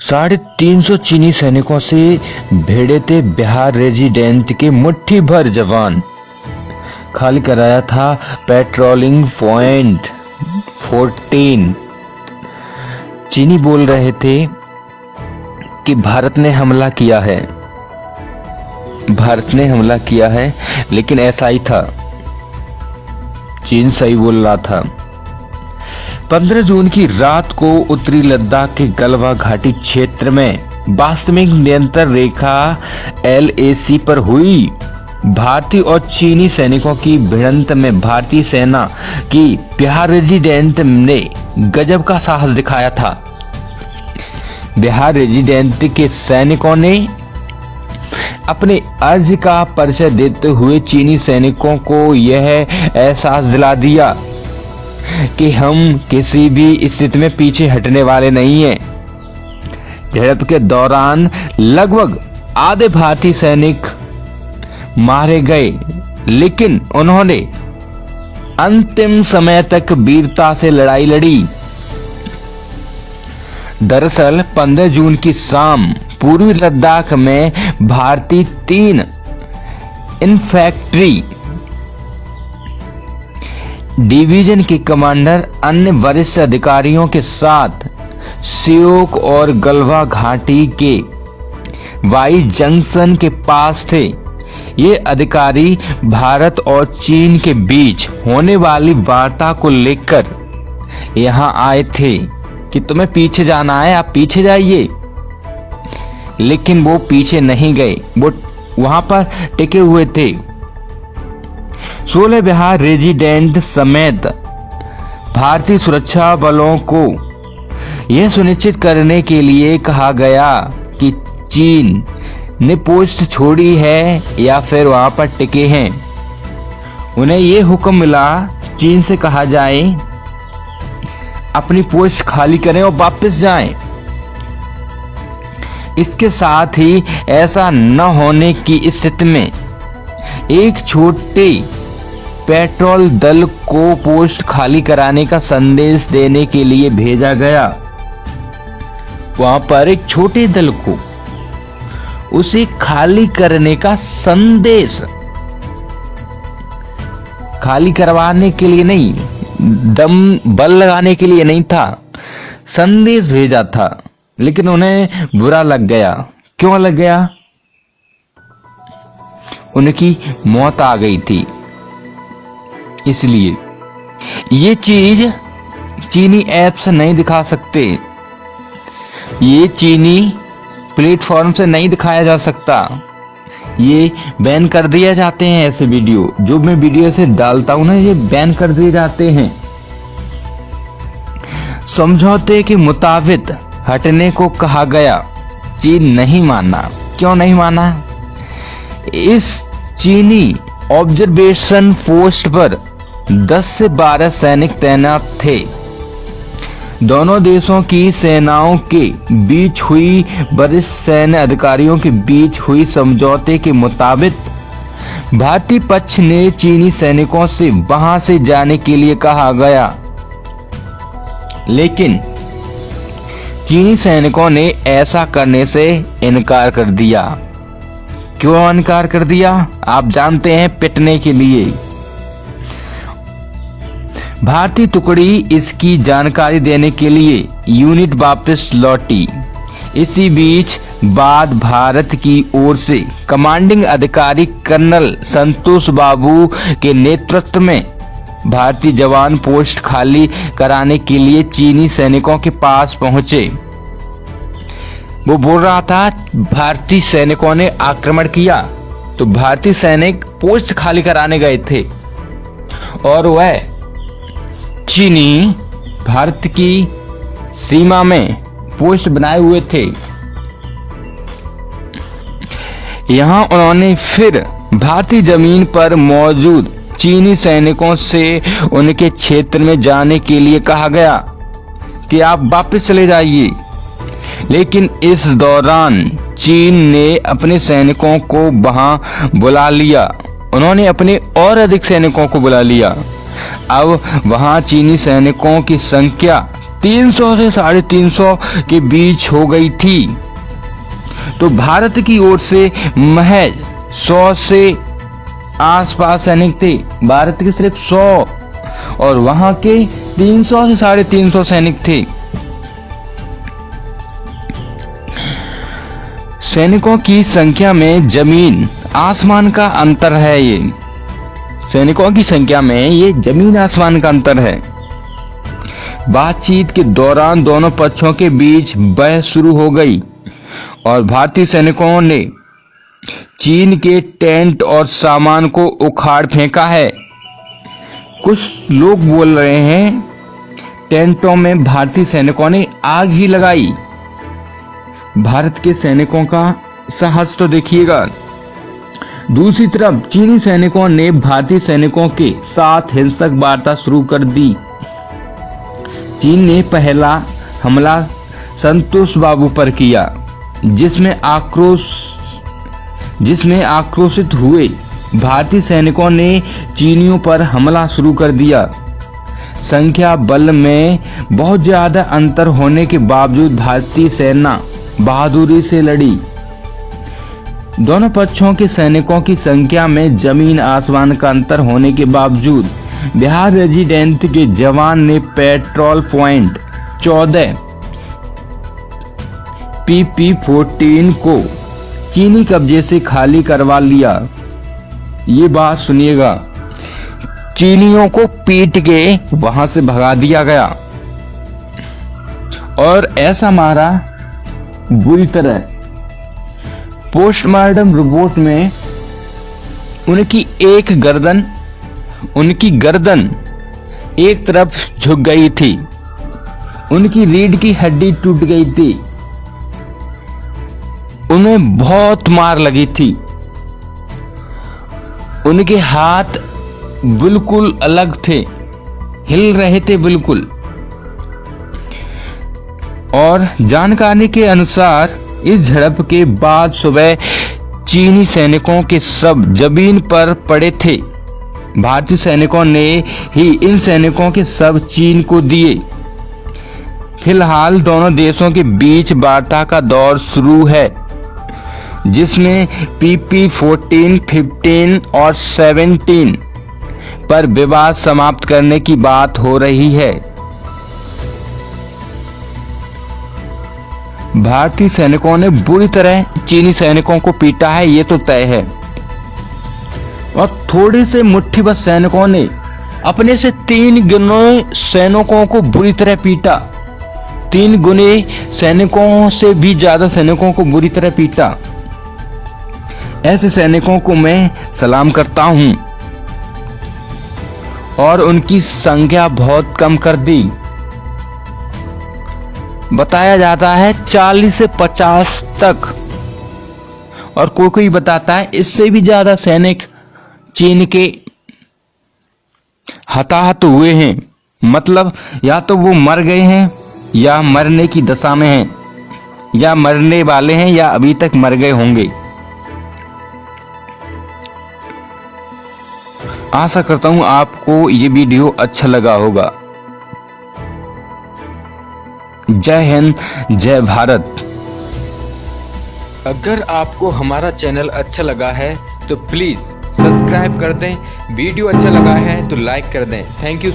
350 चीनी सैनिकों से भिड़े थे बिहार रेजिडेंट के मुट्ठी भर जवान। खाली कराया था पेट्रोलिंग पॉइंट 14। चीनी बोल रहे थे कि भारत ने हमला किया है, भारत ने हमला किया है, लेकिन ऐसा ही था, चीन सही बोल रहा था। 15 जून की रात को उत्तरी लद्दाख के गलवा घाटी क्षेत्र में वास्तविक नियंत्रण रेखा LAC पर हुई भारतीय और चीनी सैनिकों की भिड़ंत में भारतीय सेना की बिहार रेजिडेंट ने गजब का साहस दिखाया था। बिहार रेजिडेंट के सैनिकों ने अपने अर्ज का परिचय देते हुए चीनी सैनिकों को यह एहसास दिला दिया कि हम किसी भी स्थिति में पीछे हटने वाले नहीं हैं। झड़प के दौरान लगभग आधे भारतीय सैनिक मारे गए, लेकिन उन्होंने अंतिम समय तक वीरता से लड़ाई लड़ी। दरअसल 15 जून की शाम पूर्वी लद्दाख में भारतीय 3 इन्फैंट्री डिवीजन के कमांडर अन्य वरिष्ठ अधिकारियों के साथ सियोक और गलवा घाटी के वाई जंक्शन के पास थे। ये अधिकारी भारत और चीन के बीच होने वाली वार्ता को लेकर यहां आए थे कि तुम्हें पीछे जाना है, आप पीछे जाइए। लेकिन वो पीछे नहीं गए, वो वहां पर टिके हुए थे। 16 बिहार रेजिडेंट समेत भारतीय सुरक्षा बलों को यह सुनिश्चित करने के लिए कहा गया कि चीन ने पोस्ट छोड़ी है या फिर वहां पर टिके हैं। उन्हें यह हुक्म मिला, चीन से कहा जाए अपनी पोस्ट खाली करें और वापस जाएं। इसके साथ ही ऐसा न होने की स्थिति में एक छोटे पेट्रोल दल को पोस्ट खाली कराने का संदेश देने के लिए भेजा गया। वहां पर एक छोटे दल को उसे खाली करने का संदेश, खाली करवाने के लिए नहीं, दम बल लगाने के लिए नहीं था, संदेश भेजा था। लेकिन उन्हें बुरा लग गया। क्यों लग गया? उनकी मौत आ गई थी। इसलिए ये चीज चीनी ऐप से नहीं दिखा सकते, ये चीनी प्लेटफॉर्म से नहीं दिखाया जा सकता, ये बैन कर दिए जाते हैं। ऐसे वीडियो जो मैं वीडियो से डालता हूं ना, ये बैन कर दिए जाते हैं। समझौते के मुताबिक हटने को कहा गया, चीन नहीं माना। क्यों नहीं माना? इस चीनी ऑब्जर्वेशन पोस्ट पर 10 से 12 सैनिक तैनात थे। दोनों देशों की सेनाओं के बीच हुई वरिष्ठ सैन्य अधिकारियों के बीच हुई समझौते के मुताबिक भारतीय पक्ष ने चीनी सैनिकों से वहां से जाने के लिए कहा गया, लेकिन चीनी सैनिकों ने ऐसा करने से इनकार कर दिया। क्यों इनकार कर दिया? आप जानते हैं, पिटने के लिए। भारतीय टुकड़ी इसकी जानकारी देने के लिए यूनिट वापस लौटी। इसी बीच बाद भारत की ओर से कमांडिंग अधिकारी कर्नल संतोष बाबू के नेतृत्व में भारतीय जवान पोस्ट खाली कराने के लिए चीनी सैनिकों के पास पहुंचे। वो बोल रहा था भारतीय सैनिकों ने आक्रमण किया, तो भारतीय सैनिक पोस्ट खाली कराने गए थे और वह चीनी भारत की सीमा में पोस्ट बनाए हुए थे। यहां उन्होंने फिर भारतीय जमीन पर मौजूद चीनी सैनिकों से उनके क्षेत्र में जाने के लिए कहा गया कि आप वापस चले जाइए। लेकिन इस दौरान चीन ने अपने सैनिकों को वहां बुला लिया। उन्होंने अपने और अधिक सैनिकों को बुला लिया। अब वहां चीनी सैनिकों की संख्या 300 से 350 के बीच हो गई थी। तो भारत की ओर से महज 100 से आसपास सैनिक थे। भारत के सिर्फ 100 और वहां के 300 से 350 सैनिक थे। सैनिकों की संख्या में जमीन आसमान का अंतर है। ये सैनिकों की संख्या में ये जमीन आसमान का अंतर है। बातचीत के दौरान दोनों पक्षों के बीच बहस शुरू हो गई और भारतीय सैनिकों ने चीन के टेंट और सामान को उखाड़ फेंका है। कुछ लोग बोल रहे हैं टेंटों में भारतीय सैनिकों ने आग ही लगाई। भारत के सैनिकों का साहस तो देखिएगा। दूसरी तरफ चीनी सैनिकों ने भारतीय सैनिकों के साथ हिंसक वार्ता शुरू कर दी। चीन ने पहला हमला संतोष बाबू पर किया, जिसमें आक्रोशित हुए भारतीय सैनिकों ने चीनियों पर हमला शुरू कर दिया। संख्या बल में बहुत ज्यादा अंतर होने के बावजूद भारतीय सेना बहादुरी से लड़ी। दोनों पक्षों के सैनिकों की संख्या में जमीन आसमान का अंतर होने के बावजूद बिहार रेजिडेंट के जवान ने पेट्रोल पॉइंट 14 PP-14 को चीनी कब्जे से खाली करवा लिया। ये बात सुनिएगा, चीनियों को पीट के वहां से भगा दिया गया और ऐसा मारा बुरी तरह। पोस्टमार्टम रिपोर्ट में उनकी गर्दन एक तरफ झुक गई थी, उनकी रीढ़ की हड्डी टूट गई थी, उन्हें बहुत मार लगी थी, उनके हाथ बिल्कुल अलग थे, हिल रहे थे बिल्कुल। और जानकारी के अनुसार इस झड़प के बाद सुबह चीनी सैनिकों के शव जमीन पर पड़े थे। भारतीय सैनिकों ने ही इन सैनिकों के शव चीन को दिए। फिलहाल दोनों देशों के बीच वार्ता का दौर शुरू है, जिसमें PP-14, 15 और 17 पर विवाद समाप्त करने की बात हो रही है। भारतीय सैनिकों ने बुरी तरह चीनी सैनिकों को पीटा है, ये तो तय है। और थोड़े से मुट्ठीबद्ध सैनिकों ने अपने से 3 गुने सैनिकों को बुरी तरह पीटा। 3 गुने सैनिकों से भी ज्यादा सैनिकों को बुरी तरह पीटा। ऐसे सैनिकों को मैं सलाम करता हूं और उनकी संख्या बहुत कम कर दी। बताया जाता है 40 से 50 तक, और कोई बताता है इससे भी ज्यादा सैनिक चीन के हताहत हुए हैं। मतलब या तो वो मर गए हैं, या मरने की दशा में हैं, या मरने वाले हैं, या अभी तक मर गए होंगे। आशा करता हूं आपको ये वीडियो अच्छा लगा होगा। जय हिंद, जय भारत। अगर आपको हमारा चैनल अच्छा लगा है तो प्लीज सब्सक्राइब कर दें। वीडियो अच्छा लगा है तो लाइक कर दें। Thank you.